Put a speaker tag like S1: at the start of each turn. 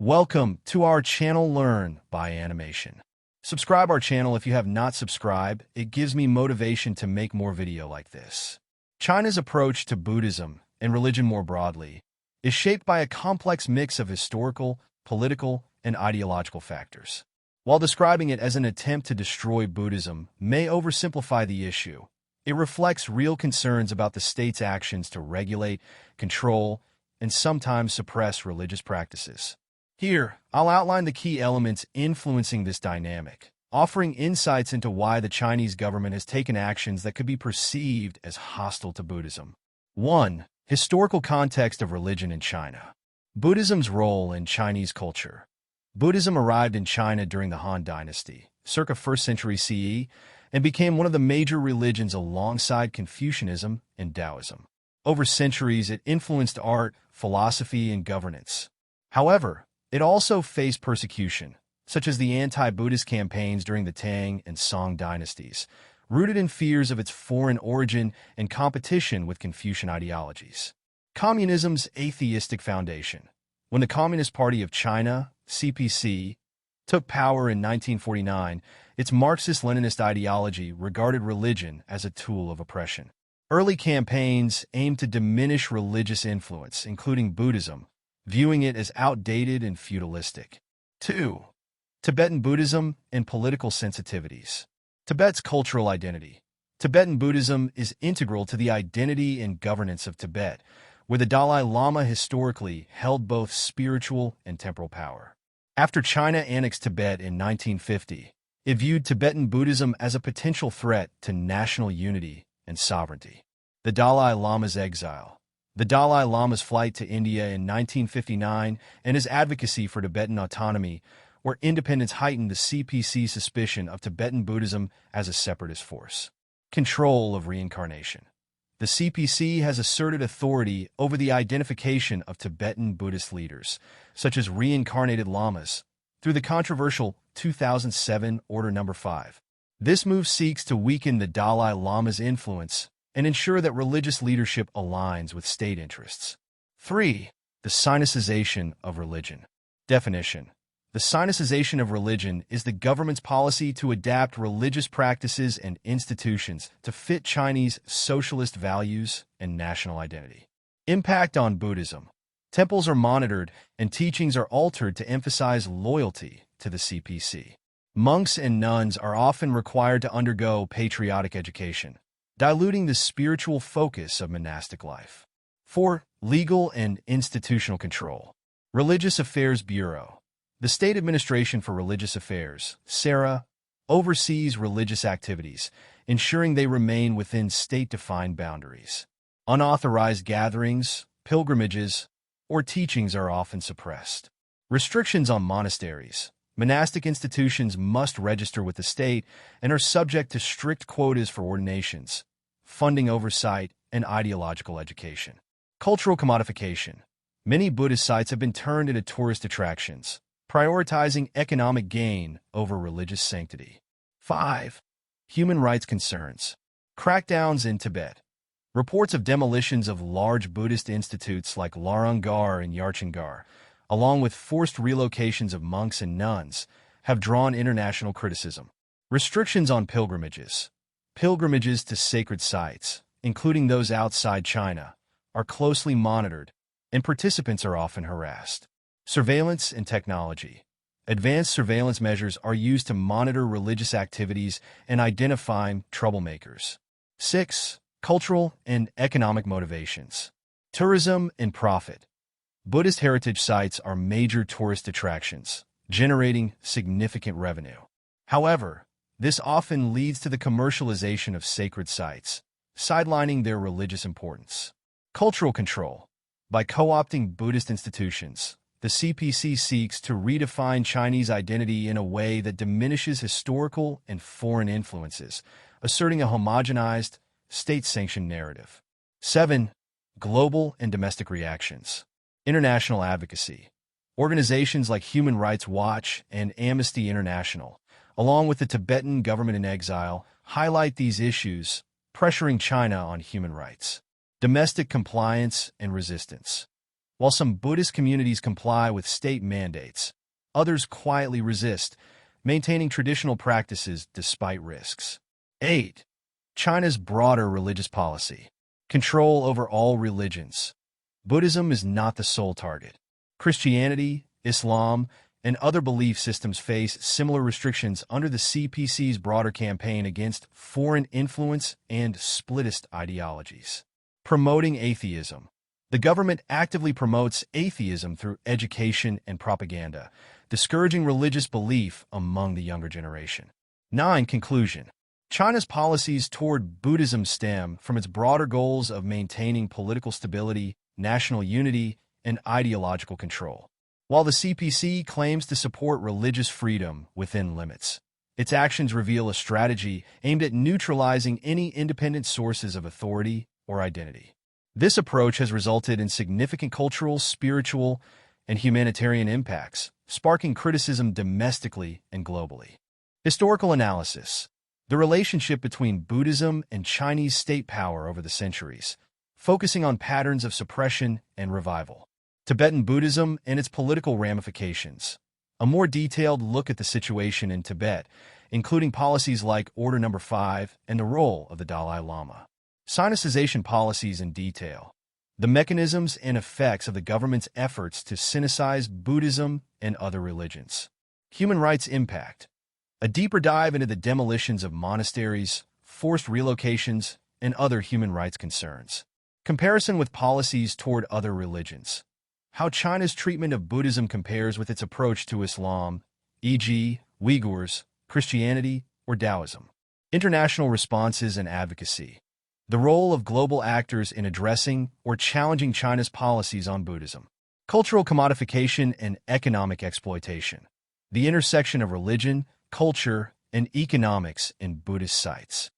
S1: Welcome to our channel Learn by Animation. Subscribe our channel if you have not subscribed. It gives me motivation to make more video like this. China's approach to Buddhism and religion more broadly is shaped by a complex mix of historical, political, and ideological factors. While describing it as an attempt to destroy Buddhism may oversimplify the issue, it reflects real concerns about the state's actions to regulate, control, and sometimes suppress religious practices. Here, I'll outline the key elements influencing this dynamic, offering insights into why the Chinese government has taken actions that could be perceived as hostile to Buddhism. 1. Historical context of religion in China. Buddhism's role in Chinese culture. Buddhism arrived in China during the Han Dynasty, circa 1st century CE, and became one of the major religions alongside Confucianism and Daoism. Over centuries, it influenced art, philosophy, and governance. However, it also faced persecution, such as the anti-Buddhist campaigns during the Tang and Song dynasties, rooted in fears of its foreign origin and competition with Confucian ideologies. Communism's atheistic foundation. When the Communist Party of China, CPC, took power in 1949, its Marxist-Leninist ideology regarded religion as a tool of oppression. Early campaigns aimed to diminish religious influence, including Buddhism, viewing it as outdated and feudalistic. 2. Tibetan Buddhism and political sensitivities. Tibet's cultural identity. Tibetan Buddhism is integral to the identity and governance of Tibet, where the Dalai Lama historically held both spiritual and temporal power. After China annexed Tibet in 1950, it viewed Tibetan Buddhism as a potential threat to national unity and sovereignty. The Dalai Lama's exile. The Dalai Lama's flight to India in 1959 and his advocacy for Tibetan autonomy or independence heightened the CPC's suspicion of Tibetan Buddhism as a separatist force. Control of reincarnation. The CPC has asserted authority over the identification of Tibetan Buddhist leaders, such as reincarnated lamas, through the controversial 2007 Order No. 5. This move seeks to weaken the Dalai Lama's influence and ensure that religious leadership aligns with state interests. 3. The Sinicization of religion. Definition. The Sinicization of religion is the government's policy to adapt religious practices and institutions to fit Chinese socialist values and national identity. Impact on Buddhism. Temples are monitored and teachings are altered to emphasize loyalty to the CPC. Monks and nuns are often required to undergo patriotic education, diluting the spiritual focus of monastic life. 4. Legal and institutional control. Religious Affairs Bureau. The State Administration for Religious Affairs, SARA, oversees religious activities, ensuring they remain within state-defined boundaries. Unauthorized gatherings, pilgrimages, or teachings are often suppressed. Restrictions on monasteries. Monastic institutions must register with the state and are subject to strict quotas for ordinations, funding oversight, and ideological education. Cultural commodification. Many Buddhist sites have been turned into tourist attractions, prioritizing economic gain over religious sanctity. 5. Human rights concerns. Crackdowns in Tibet. Reports of demolitions of large Buddhist institutes like Larangar and Yarchangar, along with forced relocations of monks and nuns, have drawn international criticism. Restrictions on pilgrimages. Pilgrimages to sacred sites, including those outside China, are closely monitored, and participants are often harassed. Surveillance and technology. Advanced surveillance measures are used to monitor religious activities and identify troublemakers. 6. Cultural and economic motivations. Tourism and profit. Buddhist heritage sites are major tourist attractions, generating significant revenue. However, this often leads to the commercialization of sacred sites, sidelining their religious importance. Cultural control. By co-opting Buddhist institutions, the CPC seeks to redefine Chinese identity in a way that diminishes historical and foreign influences, asserting a homogenized, state-sanctioned narrative. 7. Global and domestic reactions. International advocacy. Organizations like Human Rights Watch and Amnesty International, along with the Tibetan government in exile, highlight these issues, pressuring China on human rights. Domestic compliance and resistance. While some Buddhist communities comply with state mandates, others quietly resist, maintaining traditional practices despite risks. 8. China's broader religious policy. Control over all religions. Buddhism is not the sole target. Christianity, Islam, and other belief systems face similar restrictions under the CPC's broader campaign against foreign influence and splittist ideologies. Promoting atheism. The government actively promotes atheism through education and propaganda, discouraging religious belief among the younger generation. 9. Conclusion. China's policies toward Buddhism stem from its broader goals of maintaining political stability, national unity, and ideological control. While the CPC claims to support religious freedom within limits, its actions reveal a strategy aimed at neutralizing any independent sources of authority or identity. This approach has resulted in significant cultural, spiritual, and humanitarian impacts, sparking criticism domestically and globally. Historical analysis. The relationship between Buddhism and Chinese state power over the centuries, focusing on patterns of suppression and revival. Tibetan Buddhism and its political ramifications. A more detailed look at the situation in Tibet, including policies like Order No. 5 and the role of the Dalai Lama. Sinicization policies in detail. The mechanisms and effects of the government's efforts to sinicize Buddhism and other religions. Human rights impact. A deeper dive into the demolitions of monasteries, forced relocations, and other human rights concerns. Comparison with policies toward other religions. How China's treatment of Buddhism compares with its approach to Islam, e.g., Uyghurs, Christianity, or Daoism. International responses and advocacy. The role of global actors in addressing or challenging China's policies on Buddhism. Cultural commodification and economic exploitation. The intersection of religion, culture, and economics in Buddhist sites.